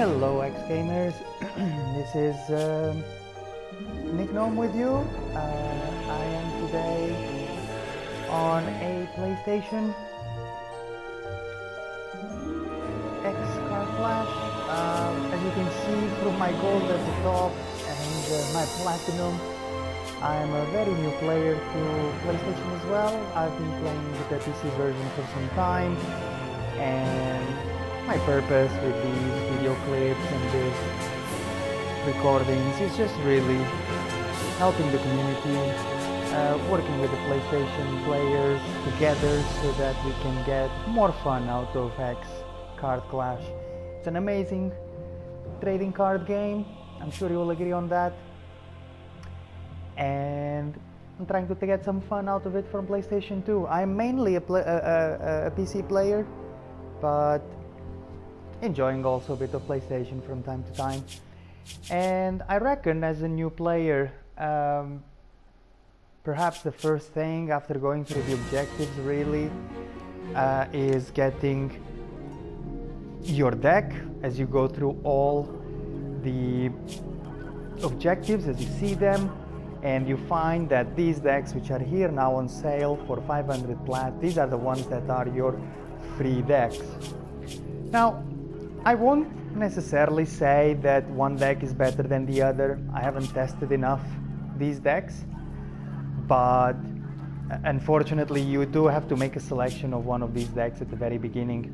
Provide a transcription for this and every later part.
Hello X-Gamers, this is Nick Gnome with you. I am today on a PlayStation X Card Flash. As you can see from my gold at the top and my platinum, I am a very new player to PlayStation as well. I've been playing with the PC version for some time, and my purpose with these video clips and these recordings is just really helping the community, working with the PlayStation players together so that we can get more fun out of X Card Clash. It's an amazing trading card game, I'm sure you will agree on that, and I'm trying to get some fun out of it from PlayStation 2. I'm mainly a PC player, but enjoying also a bit of PlayStation from time to time. And I reckon as a new player, perhaps the first thing after going through the objectives really is getting your deck as you go through all the objectives, as you see them, and you find that these decks which are here now on sale for 500 plat, these are the ones that are your free decks. Now, I won't necessarily say that one deck is better than the other. I haven't tested enough these decks, but unfortunately you do have to make a selection of one of these decks at the very beginning.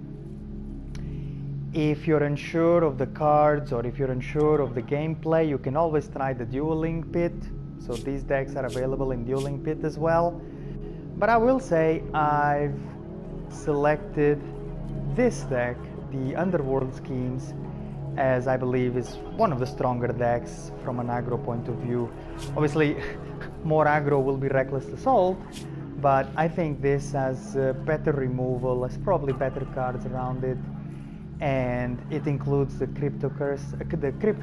If you're unsure of the cards or if you're unsure of the gameplay, you can always try the Dueling Pit. So these decks are available in Dueling Pit as well. But I will say I've selected this deck, the Underworld Schemes, as I believe is one of the stronger decks from an aggro point of view. Obviously more aggro will be Reckless Assault, but I think this has better removal, has probably better cards around it, and it includes the Crypt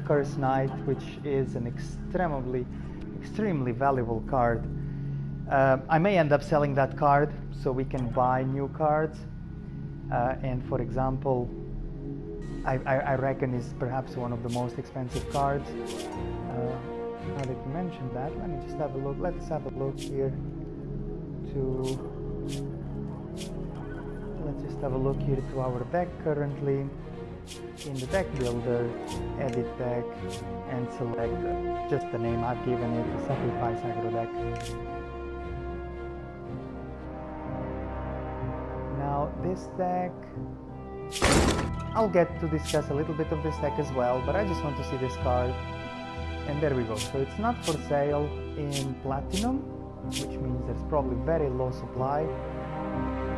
Curse Knight, which is an extremely valuable card. I may end up selling that card so we can buy new cards. And for example, I reckon is perhaps one of the most expensive cards. Now that you mentioned that, let me just have a look. Let's have a look here to our deck currently. In the deck builder, edit deck, and select just the name I've given it, the Sacrifice Aggro deck. Now this deck, I'll get to discuss a little bit of this deck as well, but I just want to see this card. And there we go. So it's not for sale in Platinum, which means there's probably very low supply.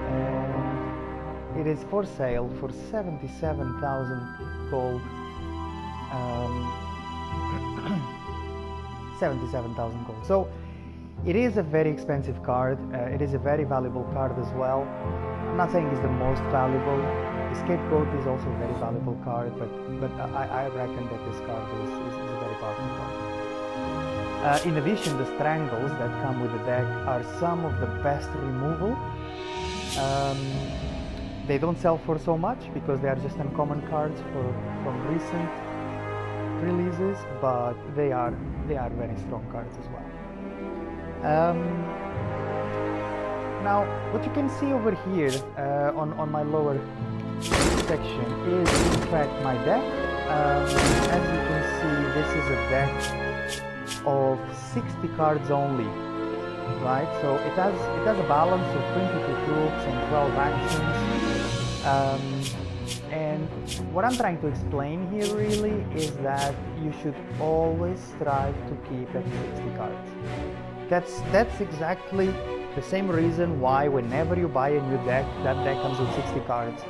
And it is for sale for 77,000 gold. 77,000 gold. So it is a very expensive card. It is a very valuable card as well. I'm not saying it's the most valuable. The Scapegoat is also a very valuable card, but I reckon that this card is a very powerful card. In addition, the Strangles that come with the deck are some of the best removal. They don't sell for so much because they are just uncommon cards from recent releases, but they are very strong cards as well. Now, what you can see over here on my lower section is in fact my deck. As you can see, this is a deck of 60 cards only, right? So it has a balance of 22 troops and 12 actions. And what I'm trying to explain here really is that you should always strive to keep at 60 cards. That's exactly the same reason why whenever you buy a new deck, that deck comes with 60 cards.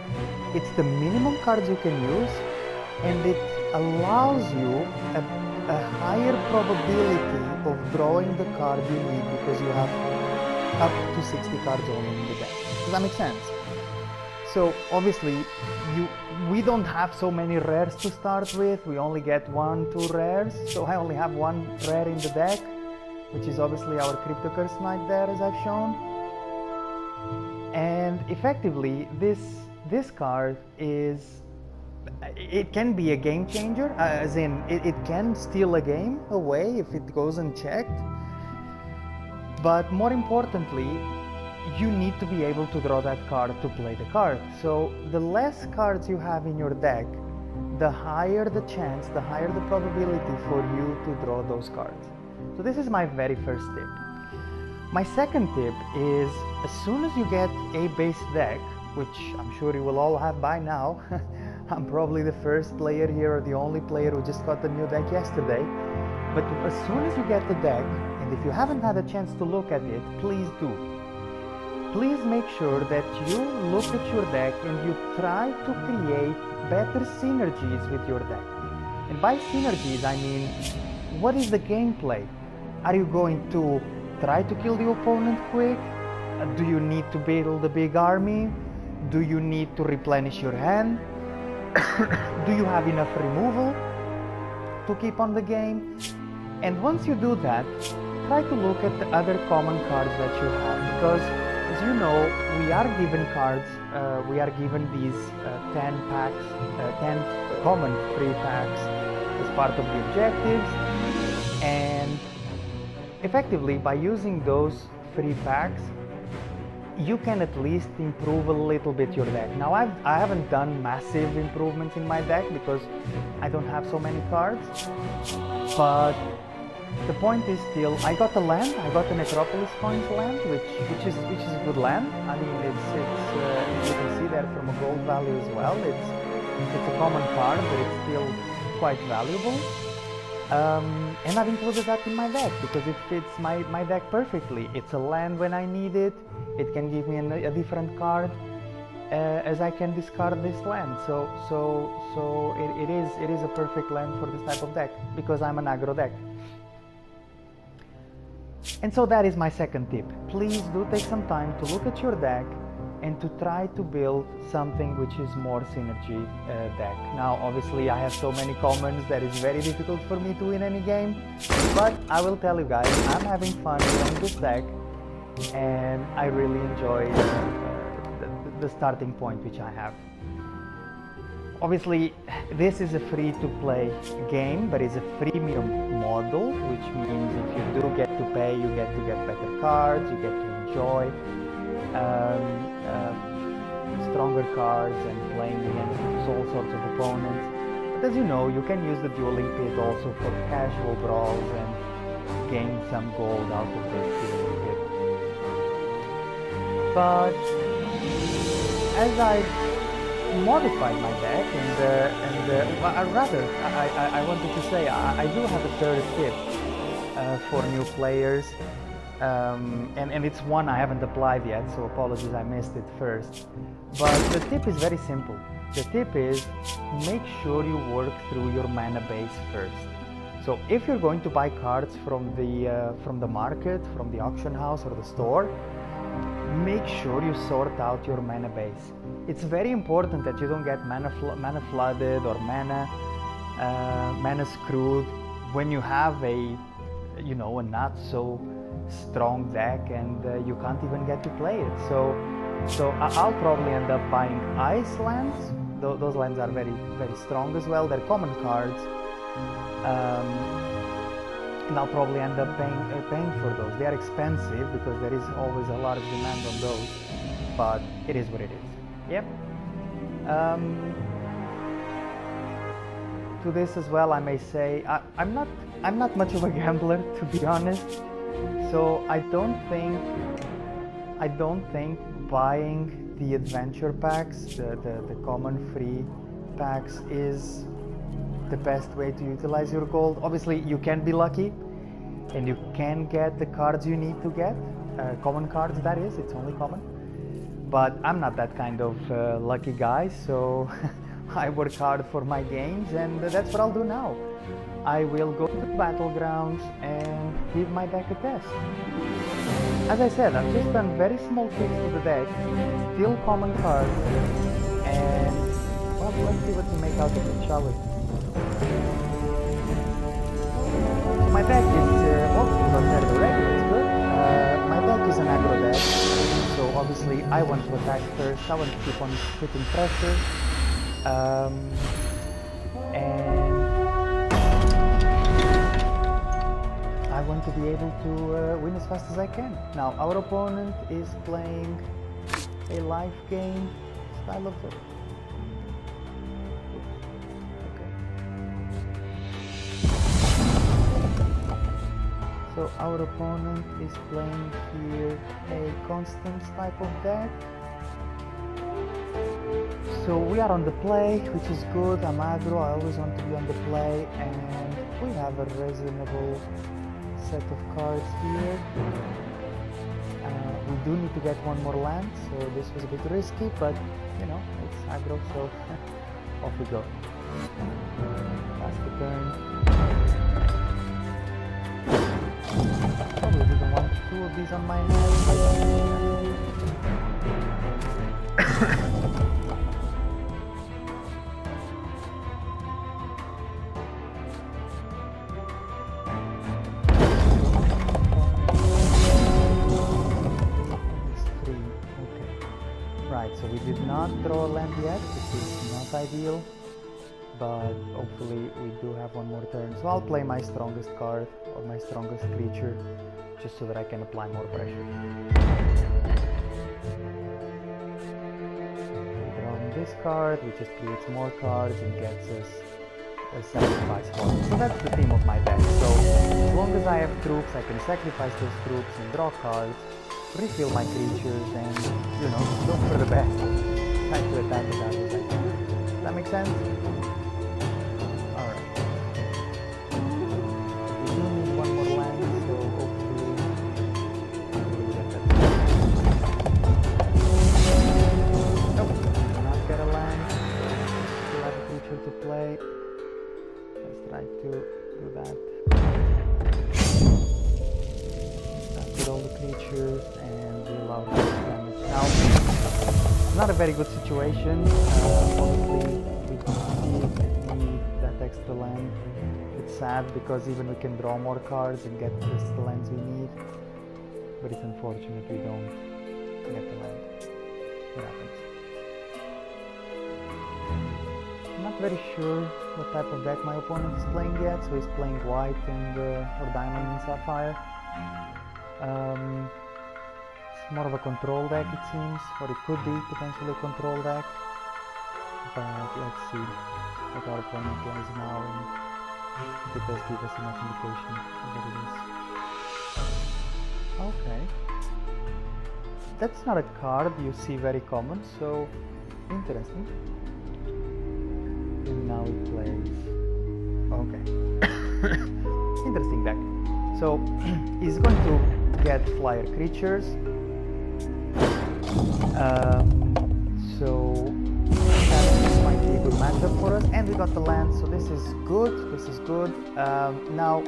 It's the minimum cards you can use, and it allows you a higher probability of drawing the card you need because you have up to 60 cards only in the deck. Does that make sense? So obviously we don't have so many rares to start with. We only get 1-2 rares. So I only have one rare in the deck, which is obviously our Crypt Curse Knight there, as I've shown. And effectively this card is it can be a game changer, as in it can steal a game away if it goes unchecked. But more importantly, you need to be able to draw that card to play the card. So the less cards you have in your deck, the higher the chance, the higher the probability for you to draw those cards. So this is my very first tip. My second tip is, as soon as you get a base deck, which I'm sure you will all have by now, I'm probably the first player here or the only player who just got the new deck yesterday, but as soon as you get the deck, and if you haven't had a chance to look at it, please do. Please make sure that you look at your deck and you try to create better synergies with your deck. And by synergies, I mean, what is the gameplay? Are you going to try to kill the opponent quick? Do you need to build a big army? Do you need to replenish your hand? Do you have enough removal to keep on the game? And once you do that, try to look at the other common cards that you have, because as you know, we are given cards, we are given these 10 packs, 10 common free packs as part of the objectives, and effectively by using those free packs, you can at least improve a little bit your deck. Now I haven't done massive improvements in my deck because I don't have so many cards, but the point is still, I got a land, I got an Necropolis Coins land, which is a good land. I mean, it's you can see that from a gold value as well. It's a common card, but it's still quite valuable. And I've included that in my deck because it fits my deck perfectly. It's a land when I need it. It can give me a different card as I can discard this land. So it is a perfect land for this type of deck because I'm an aggro deck. And so that is my second tip. Please do take some time to look at your deck and to try to build something which is more synergy deck. Now obviously I have so many commons that it's very difficult for me to win any game, but I will tell you guys, I'm having fun playing this deck and I really enjoy the starting point which I have. Obviously this is a free to play game, but it's a freemium model, which means if you do get to pay, you get to get better cards, you get to enjoy stronger cards and playing against all sorts of opponents. But as you know, you can use the dueling pit also for casual brawls and gain some gold out of this dueling pit. But as I modified my deck I wanted to say I do have a third tip for new players. And it's one I haven't applied yet, so apologies I missed it first. But the tip is very simple. The tip is make sure you work through your mana base first. So if you're going to buy cards from the market, from the auction house or the store, make sure you sort out your mana base. It's very important that you don't get mana flooded or mana screwed when you have a not so strong deck and you can't even get to play it. So I'll probably end up buying ice lands. Those lands are very, very strong as well. They're common cards, and I'll probably end up paying for those. They are expensive because there is always a large demand on those, but it is what it is. Yep. To this as well, I may say I'm not much of a gambler, to be honest. So I don't think buying the adventure packs, the common free packs, is the best way to utilize your gold. Obviously you can be lucky and you can get the cards you need to get, common cards that is, it's only common. But I'm not that kind of lucky guy, so I work hard for my games, and that's what I'll do now. I will go to the battlegrounds and give my deck a test. As I said, I've just done very small tweaks to the deck, still common cards, and well, let's see what to make out of it, shall we? So my deck is, it's good. My deck is an aggro deck, so obviously I want to attack first, I want to keep on putting pressure. And I want to be able to win as fast as I can. Now, our opponent is playing a life game style of it. Okay. So our opponent is playing here a constant type of deck. So we are on the play, which is good. I'm aggro, I always want to be on the play, and we have a reasonable set of cards here. We do need to get one more land, so this was a bit risky, but you know, it's aggro, so off we go. Pass the turn. Probably didn't want two of these on my hand. So we did not draw a land yet, which is not ideal, but hopefully we do have one more turn. So I'll play my strongest card, or my strongest creature, just so that I can apply more pressure. We draw this card, which just creates more cards and gets us a sacrifice point. So that's the theme of my deck. So as long as I have troops, I can sacrifice those troops and draw cards, refill my creatures, and, you know, look for the best. Try to attack as hard as I can. Does that make sense? Alright. We do need one more land, so hopefully we'll get that. Nope, did not get a land. Still have a creature to play. Let's try to do that. With all the creatures and deal out damage. Now, not a very good situation. Obviously, we need that extra land. It's sad because even we can draw more cards and get just the lands we need, but it's unfortunate we don't get the land. It happens. I'm not very sure what type of deck my opponent is playing yet, so he's playing white and or diamond and sapphire. It's more of a control deck, it seems, or it could be potentially a control deck, but let's see what our opponent plays now and if it does give us enough indication of what it is. Okay, that's not a card you see very common, so interesting. And now it plays, okay. Interesting deck. So he's going to get flyer creatures, so that might be a good matchup for us, and we got the land, so this is good. Now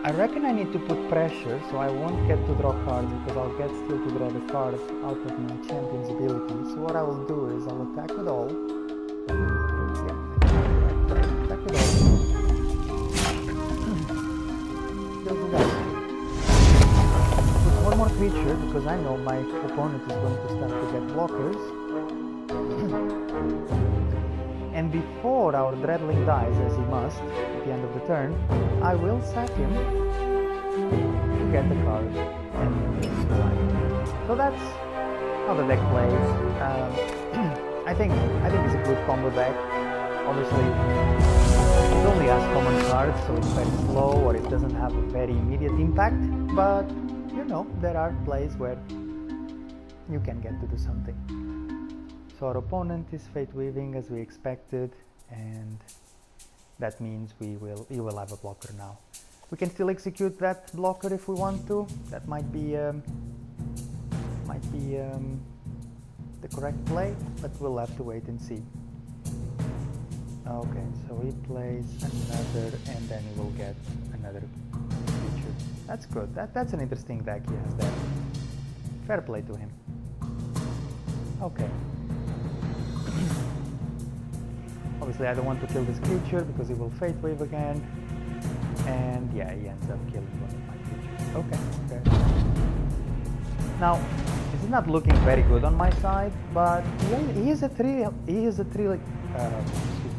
I reckon I need to put pressure, so I won't get to draw cards because I'll get still to draw the card out of my champion's ability. So what I will do is I'll attack with all. Attack with all. One more creature, because I know my opponent is going to start to get blockers. And before our Dreadling dies, as he must, at the end of the turn, I will sack him to get the card. So that's how the deck plays. I think it's a good combo deck. Obviously, it only has common cards, so it's very slow, or it doesn't have a very immediate impact, but you know, there are plays where you can get to do something. So our opponent is Fate Weaving as we expected, and that means he will have a blocker now. We can still execute that blocker if we want to. That might be the correct play, but we'll have to wait and see. Okay, so he plays another, and then he will get another creature. That's good. That's an interesting deck he has there. Fair play to him. Okay. Obviously, I don't want to kill this creature because he will Fate Wave again. And yeah, he ends up killing one of my creatures. Okay, fair. Now, is he's not looking very good on my side, but he is a three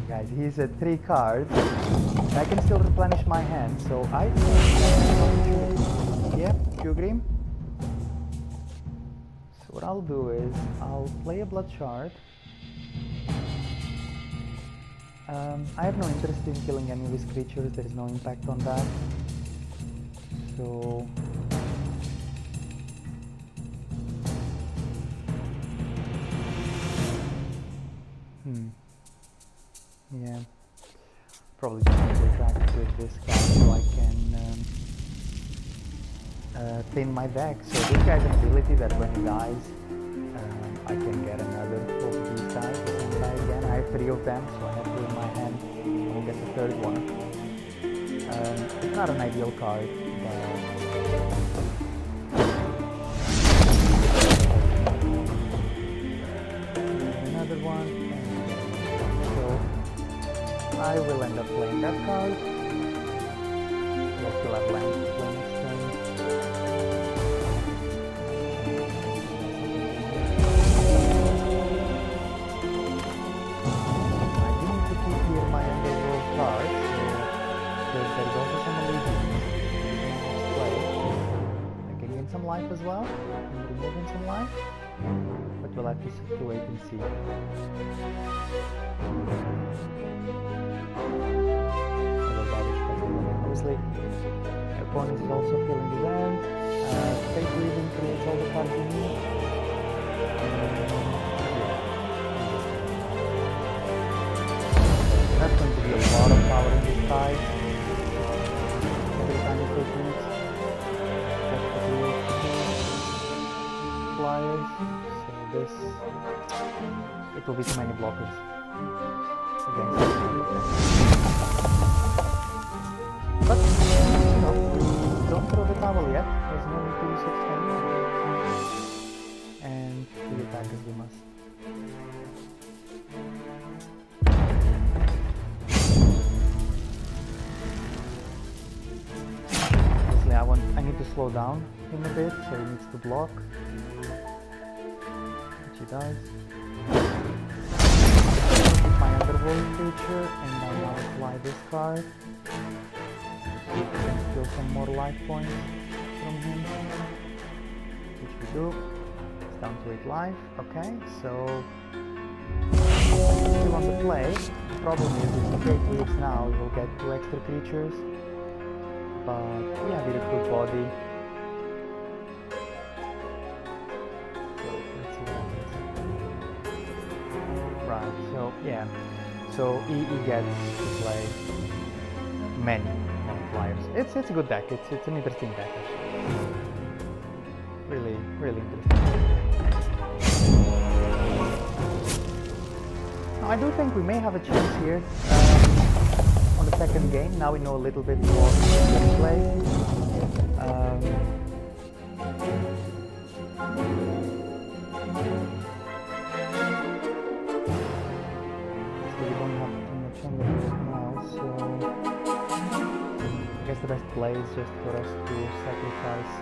guys, he's a 3 card. I can still replenish my hand, so I think, yeah, you agree? So what I'll do is I'll play a blood shard. I have no interest in killing any of his creatures, there is no impact on that. So yeah, probably just going to interact with this guy so I can thin my deck. So this guy's an ability that when he dies, I can get another of these guys and die again. I have 3 of them, so I have 2 in my hand. I will get the 3rd one. It's not an ideal card, but another one. I will end up playing that card. We'll still have land to play next turn. I do need to keep here my underworld cards, because there is also some allegiance in play. I can gain some life as well, and removing some life, but we'll have to wait and see. Obviously, my opponent is also filling his hand. Fate Weaving creates all the cards you need. That's going to be a lot of power in this side. Every time you take units, that's what we will do. Flyers. So this, it will be too many blockers against this. But, you know, don't throw the towel yet. There's no need to use extend. And we attack as we must. Obviously, I need to slow down him a bit, so he needs to block. Which he does. Keep my underworld creature, and I now apply this card. We can steal some more life points from him, which we do. It's down to 8 life. Okay, so still on the play. The problem is if we take Weaves now, we will get 2 extra creatures, but we have a good body. So let's see what happens. Right, so yeah, so he gets to play many flyers. It's a good deck. It's an interesting deck actually. Really interesting. Now, I do think we may have a chance here on the second game. Now we know a little bit more gameplay. So we don't have too much on the board now, so I guess the best play is just for us to sacrifice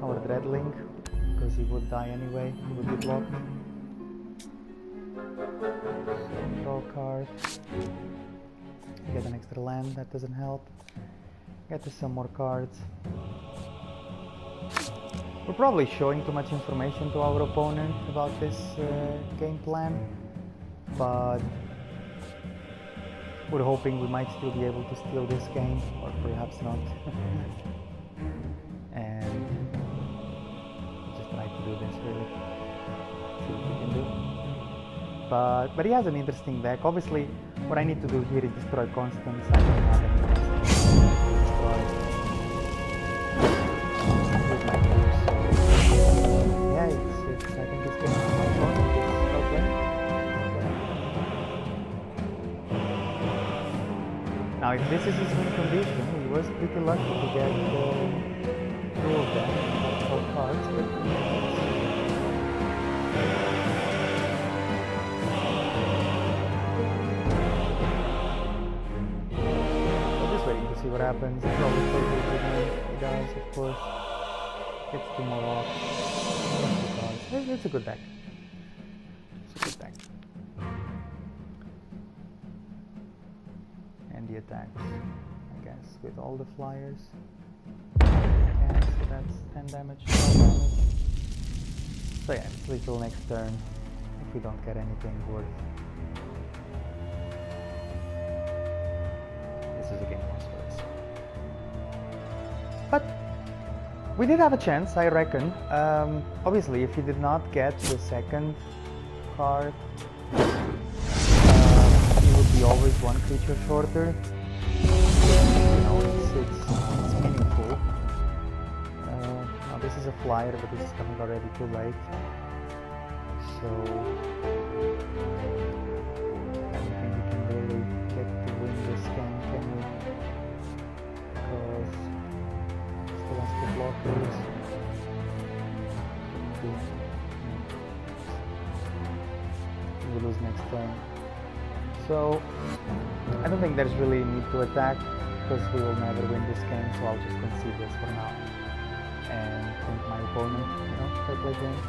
our Dreadling, because he would die anyway, he would be blocked. So draw a card, get an extra land, that doesn't help. Get us some more cards. We're probably showing too much information to our opponent about this game plan, but we're hoping we might still be able to steal this game, or perhaps not. And just try to do this really. See what we can do. But he has an interesting deck. Obviously, what I need to do here is destroy Constance. I don't have any Constance to destroy. With my moves. Yeah, I think it's getting my opponent is well played. Now, if this is his win condition, he was pretty lucky to get 2 of them, 4 cards, but we're just waiting to see what happens. He probably plays it again. He does, of course. Gets 2 more off. It's a good deck. It's a good deck. And the attacks, I guess, with all the flyers. Okay, so that's 10 damage, 12 damage. So yeah, it's lethal next turn if we don't get anything worth. This is a game loss for us. But we did have a chance, I reckon. Obviously, if you did not get the second card, it would be always one creature shorter. You know, it's meaningful. Now this is a flyer, but this is coming already too late. So I don't think we can really get to win this game, can we? Because still has the blockers. We lose next turn. So I don't think there's really a need to attack because we will never win this game, so I'll just concede this for now and think my opponent, you know, fair play game.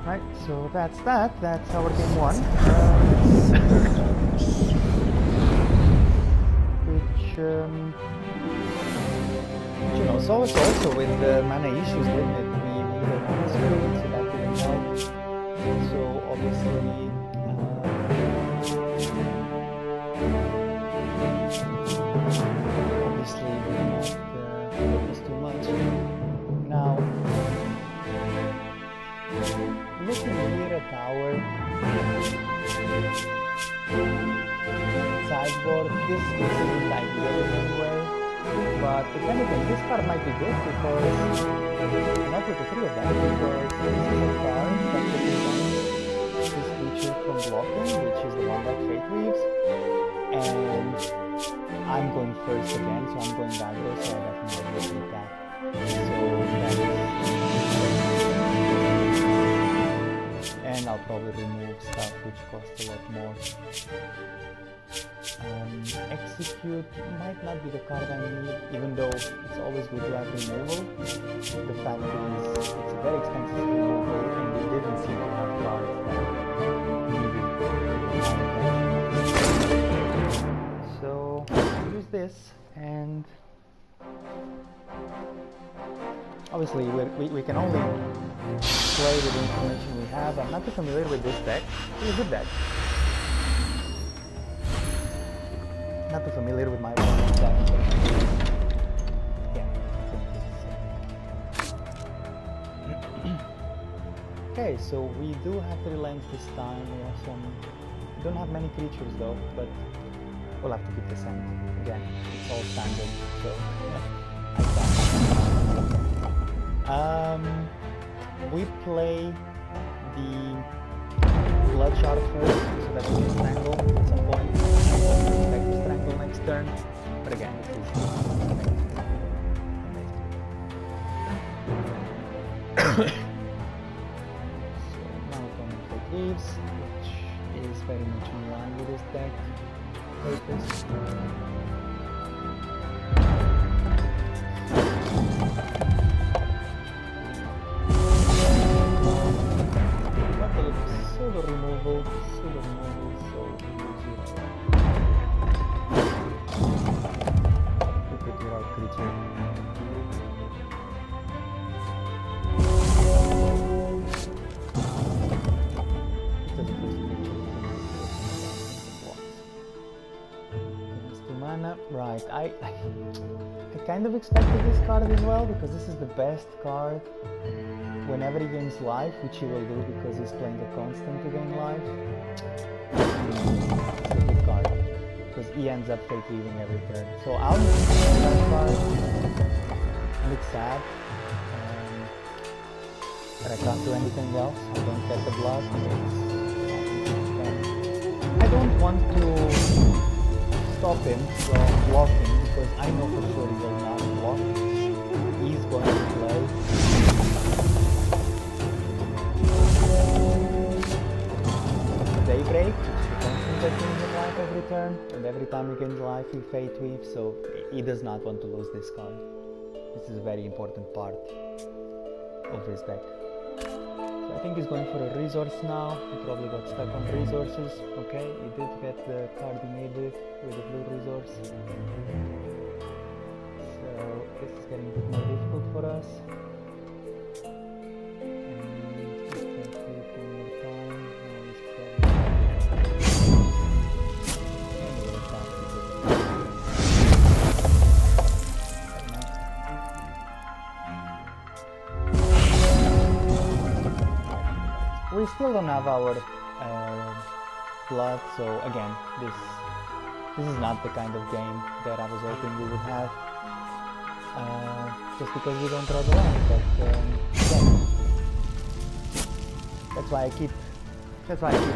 Right, so that's that. That's our game one. Which you know, so it's also with the mana issues, didn't it? We were mana screwed, so that didn't help. So obviously we not focus too much. Now, looking here at our sideboard, this isn't ideal in any way, but if anything, this card might be good because not with the three of them, because this is a card that prevents this creature from blocking, which is the one that Fate Weaves, and I'm going first again, so I'm going aggro, so I definitely will attack. So and I'll probably remove stuff which costs a lot more. Execute might not be the card I need, even though it's always good to have removal. The fact is, it's a very expensive removal, and we didn't seem to have cards that needed. So use this, and obviously we can only play with the information we have. I'm not too familiar with this deck. It's a good deck. Not too familiar with my opponent's deck. Yeah, I think this is it. Okay, so we do have 3 lands this time. We have some. We don't have many creatures though, but we'll have to keep the same. Again, it's all standard, so we play the Blood Shard Force, so that we can strangle at some point. Expect to strangle next turn, but again, this is so now opponent Fate Weaves, which is very much in line with this deck. Purpose. Pseudo removal, so we could get our creature. Right, I kind of expected this card as well, because this is the best card whenever he gains life, which he will do because he's playing a constant to gain life. It's a good card, because he ends up Fate Weaving every turn. So I'll use that card, and it's sad that I can't do anything else. I don't get the blood. I don't want to stop him from blocking, because I know for sure he will not block. He's going to play. Daybreak, which is the constant that gains life every turn, and every time he gains life he Fate Weaves, so he does not want to lose this card. This is a very important part. of this deck. So I think he's going for a resource now. He probably got stuck on resources. Okay, he did get the card he needed with the blue resource. So this is getting a bit more difficult for us. We still don't have our blood, so again, this is not the kind of game that I was hoping we would have, just because we don't draw the land. But yeah, that's why I keep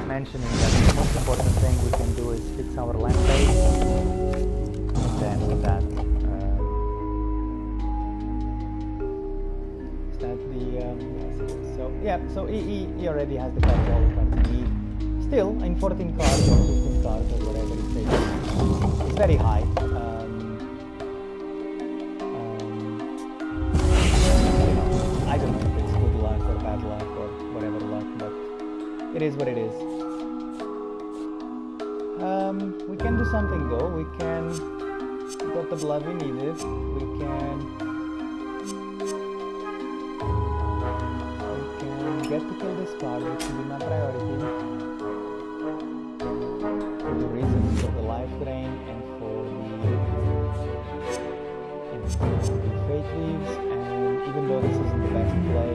mentioning that the most important thing we can do is fix our land base, and then with that. So he already has the cards, all the cards he needs. Still, in 14 cards or 15 cards or whatever it takes, it's very high. I don't know if it's good luck or bad luck or whatever luck, but it is what it is. We can do something though. We got the blood we needed. We can get to kill this card, which will be my priority for the reasons for the life drain and for the Fate Weaves. And even though this isn't the best play,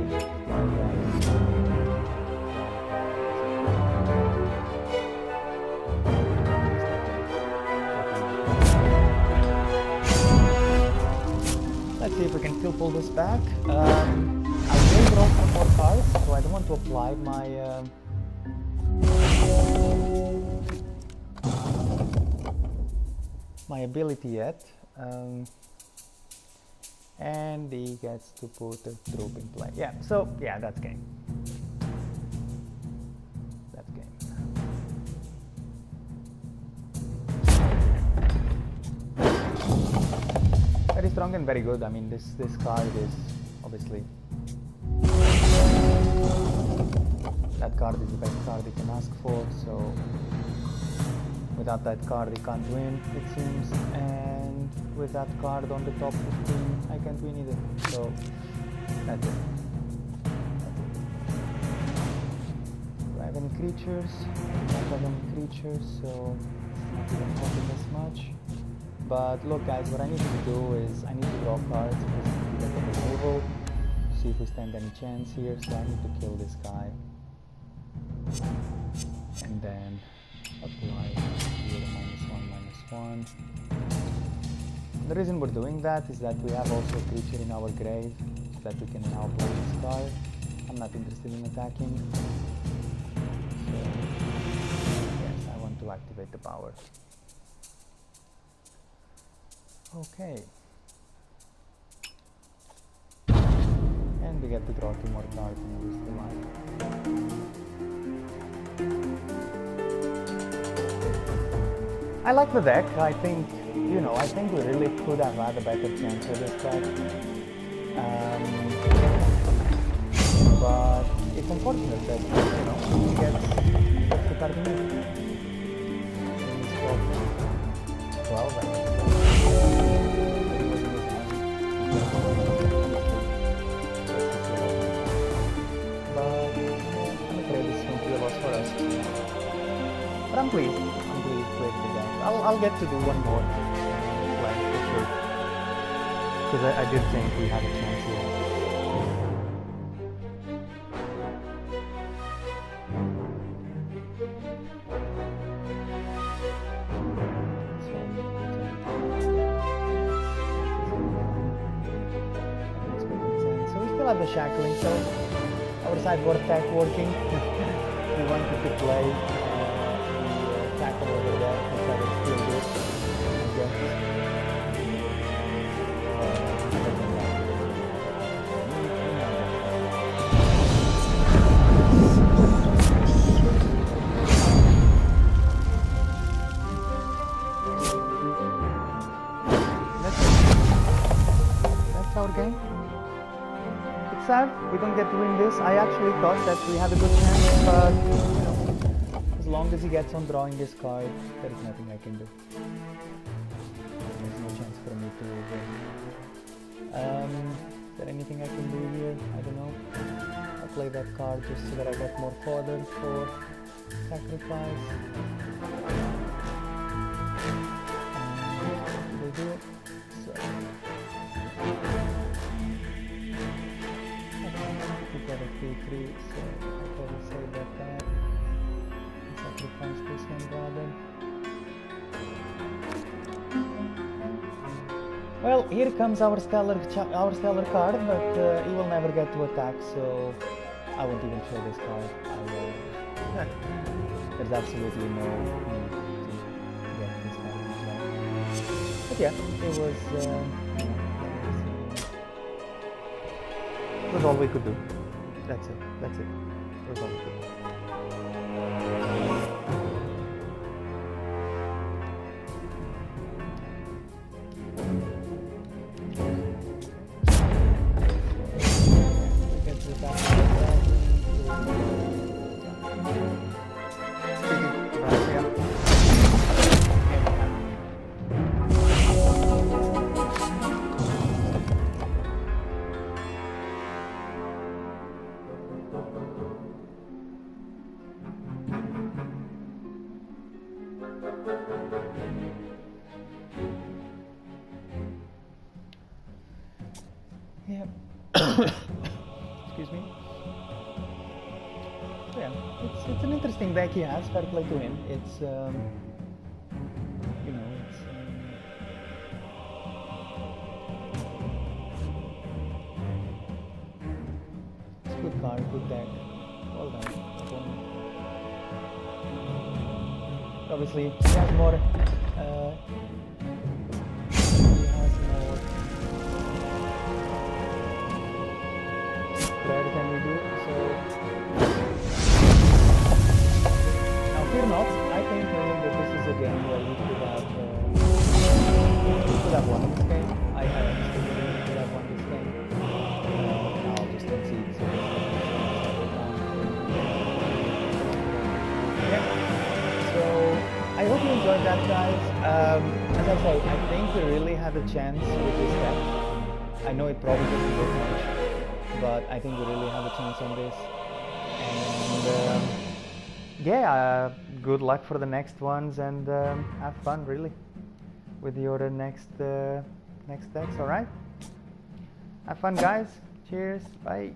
let's see if we can still pull this back. I will draw some more cards, so I don't want to apply my ability yet. And he gets to put a troop in play. Yeah, so yeah, that's game. That's game. Very strong and very good. I mean, this card is obviously. That card is the best card you can ask for, so without that card you can't win, it seems, and with that card on the top 15 I can't win either, so that's it. Do I have any creatures? I don't have any creatures, so it's not even helping as much. But look guys, what I need to do is I need to draw cards because I need to get the removal, see if we stand any chance here, so I need to kill this guy. And then apply here a -1/-1. The reason we're doing that is that we have also a creature in our grave so that we can now play this card. I'm not interested in attacking. So yes, I want to activate the power. Okay. And we get to draw 2 more cards and we're still alive. I like the deck. I think, I think we really could have had a better chance with this deck. But it's unfortunate that, he gets the card he needs. He's got 12, I think. But I'm afraid this won't be a loss for us. But I'm pleased with the deck. I'll get to do one more play for sure. Because I did think we had a chance here. So we still have the shackling, so our sideboard tech working. We wanted to play tackle over there, which I would feel good, I guess. That's our game. It's Sav, we don't get to win this. I actually thought that we had a good chance, but you know, as long as he gets on drawing this card, there is nothing I can do. There's no chance for me to win. Is there anything I can do here? I don't know. I'll play that card just so that I get more fodder for sacrifice. And they do. So we got a 3-3, so I'll probably save that back and sacrifice this one rather. Well, here comes our stellar card, but he will never get to attack, so I won't even show this card. There's absolutely no need to get this card as well. But yeah, it was all we could do. That's it. It was all we could do. Yeah. Excuse me. So yeah, it's an interesting deck he has. Fair play to him. It's you know, it's a good card, good deck. Well done. Obviously, he has more. Better than we do, so now fear not, I think really that this is a game where we could have won this game. I honestly believe we could have won this game. I'll just concede, so yeah, so I hope you enjoyed that, guys. As I say, I think we really had a chance with this deck. I know it probably doesn't look much, but I think we really have a chance on this, and yeah, good luck for the next ones, and have fun really with your next decks. All right, have fun, guys. Cheers, bye.